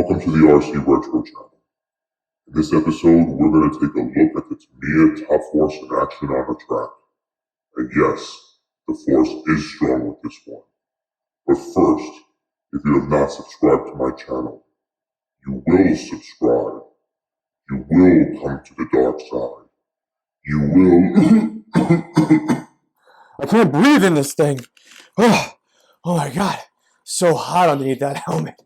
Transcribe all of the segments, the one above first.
Welcome to the RC Retro channel. In this episode, we're going to take a look at the Tamiya Top Force in action on the track. And yes, the force is strong with this one. But first, if you have not subscribed to my channel, you will subscribe. You will come to the dark side. You will... I can't breathe in this thing. Oh my God. So hot underneath that helmet.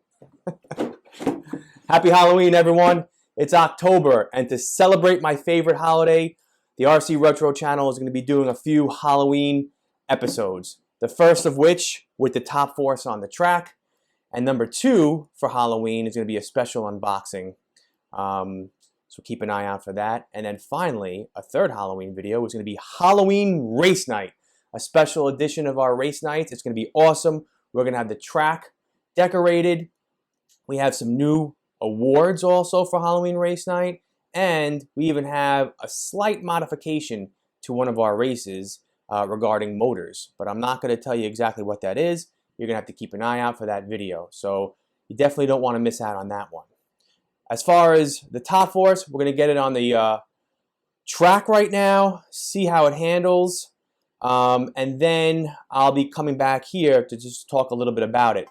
Happy Halloween, everyone. It's October, and to celebrate my favorite holiday, the RC Retro channel is going to be doing a few Halloween episodes. The first of which with the Top Force on the track, and number 2 for Halloween is going to be a special unboxing. So keep an eye out for that. And then finally, a third Halloween video is going to be Halloween Race Night, a special edition of our race nights. It's going to be awesome. We're going to have the track decorated. We have some new awards also for Halloween Race Night. And we even have a slight modification to one of our races regarding motors. But I'm not going to tell you exactly what that is. You're going to have to keep an eye out for that video. So you definitely don't want to miss out on that one. As far as the Top Force, we're going to get it on the track right now, see how it handles. And then I'll be coming back here to just talk a little bit about it.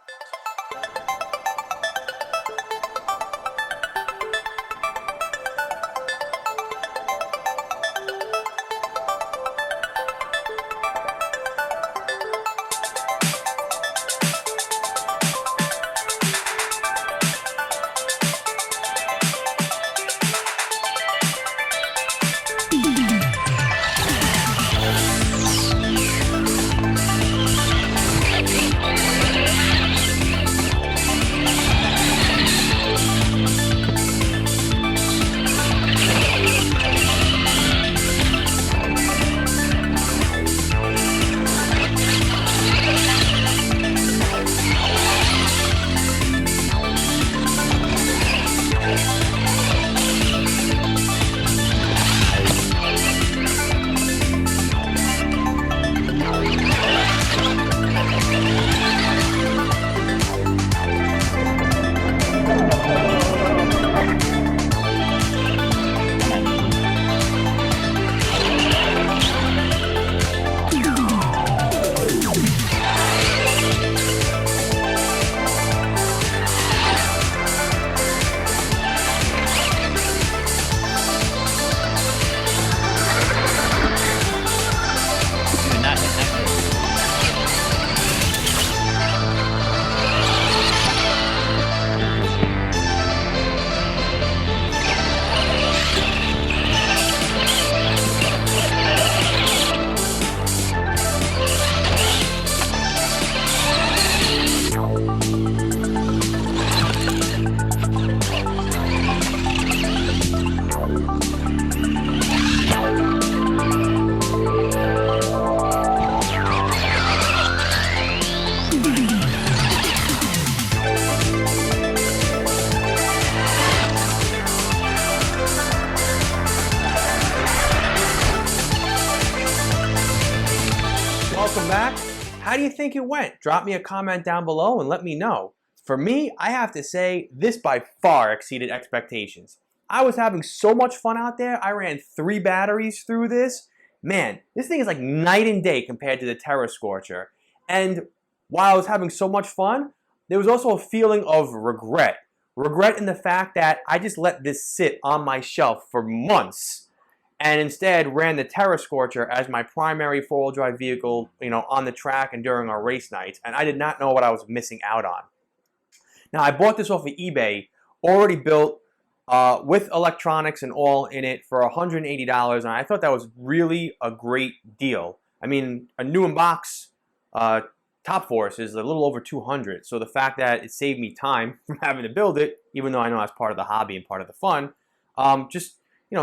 Welcome back. How do you think it went? Drop me a comment down below and let me know. For me, I have to say, this by far exceeded expectations. I was having so much fun out there. I ran 3 batteries through this. Man, this thing is like night and day compared to the Terra Scorcher. And while I was having so much fun, there was also a feeling of regret. Regret in the fact that I just let this sit on my shelf for months and instead ran the Terra Scorcher as my primary 4-wheel drive vehicle, on the track and during our race nights, and I did not know what I was missing out on. Now, I bought this off of eBay, already built, with electronics and all in it for $180, and I thought that was really a great deal. I mean, a new in-box Top Force is a little over $200, so the fact that it saved me time from having to build it, even though I know that's part of the hobby and part of the fun, just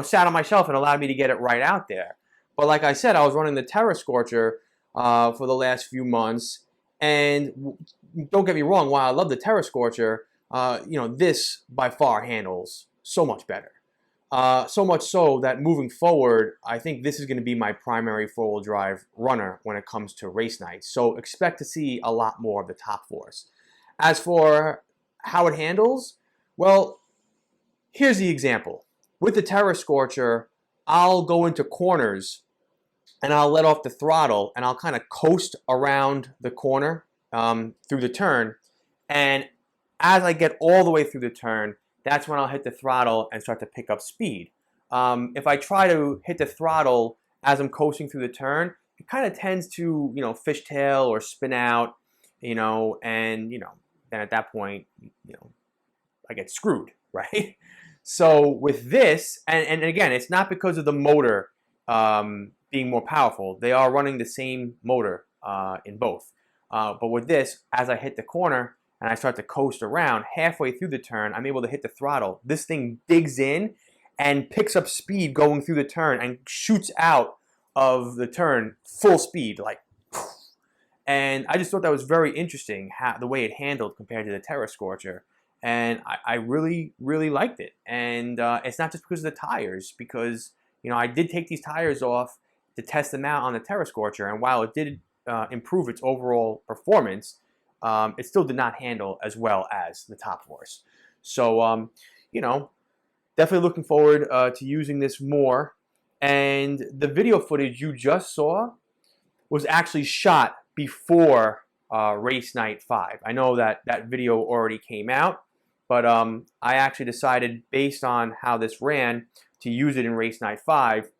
sat on my shelf and allowed me to get it right out there. But like I said, I was running the Terra Scorcher for the last few months, and don't get me wrong, while I love the Terra Scorcher, this by far handles so much better. So much so that moving forward, I think this is going to be my primary four-wheel drive runner when it comes to race nights. So expect to see a lot more of the Top Force. As for how it handles, Well, here's the example. With the Terra Scorcher, I'll go into corners and I'll let off the throttle and I'll kind of coast around the corner through the turn. And as I get all the way through the turn, that's when I'll hit the throttle and start to pick up speed. If I try to hit the throttle as I'm coasting through the turn, it kind of tends to, fishtail or spin out, and, then at that point, I get screwed, right? So with this, and again, it's not because of the motor being more powerful. They are running the same motor in both. But with this, as I hit the corner and I start to coast around, halfway through the turn, I'm able to hit the throttle. This thing digs in and picks up speed going through the turn and shoots out of the turn full speed, like. And I just thought that was very interesting, the way it handled compared to the Terra Scorcher. And I really, really liked it. And it's not just because of the tires, because I did take these tires off to test them out on the Terra Scorcher, and while it did improve its overall performance, it still did not handle as well as the Top Force. So, definitely looking forward to using this more. And the video footage you just saw was actually shot before Race Night 5. I know that video already came out, but I actually decided, based on how this ran, to use it in Race Night 5.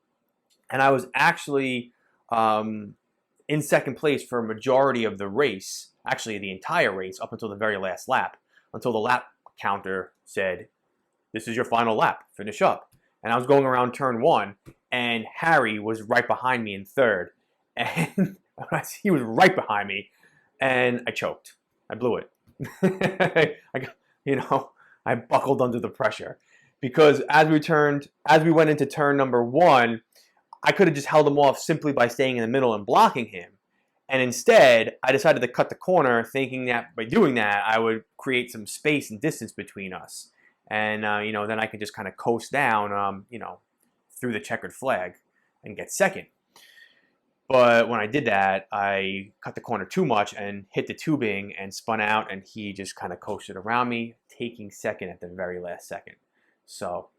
And I was actually in second place for a majority of the race, actually the entire race, up until the very last lap, until the lap counter said, "This is your final lap, finish up." And I was going around turn 1, and Harry was right behind me in third. And he was right behind me, and I choked. I blew it. I buckled under the pressure, because as we went into turn number 1, I could have just held him off simply by staying in the middle and blocking him. And instead, I decided to cut the corner, thinking that by doing that, I would create some space and distance between us. And, then I could just kind of coast down, through the checkered flag and get second. But when I did that, I cut the corner too much and hit the tubing and spun out, and he just kind of coasted around me, taking second at the very last second. So,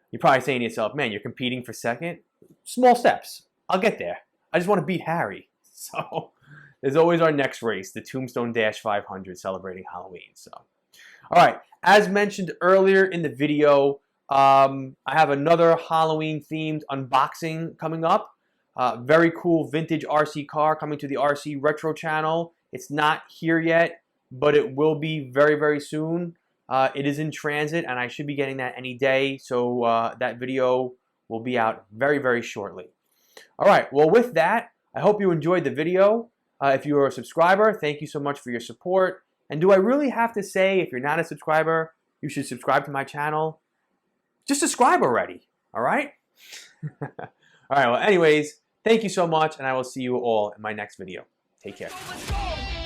you're probably saying to yourself, man, you're competing for second? Small steps. I'll get there. I just want to beat Harry. So, there's always our next race, the Tombstone Dash 500, celebrating Halloween. So, all right. As mentioned earlier in the video, I have another Halloween-themed unboxing coming up. Very cool vintage RC car coming to the RC Retro channel. It's not here yet, but it will be very, very soon. It is in transit, and I should be getting that any day, so that video will be out very, very shortly. All right, well, with that, I hope you enjoyed the video. If you are a subscriber, thank you so much for your support. And do I really have to say, if you're not a subscriber, you should subscribe to my channel? Just subscribe already, all right? All right, well, anyways, thank you so much, and I will see you all in my next video. Take care.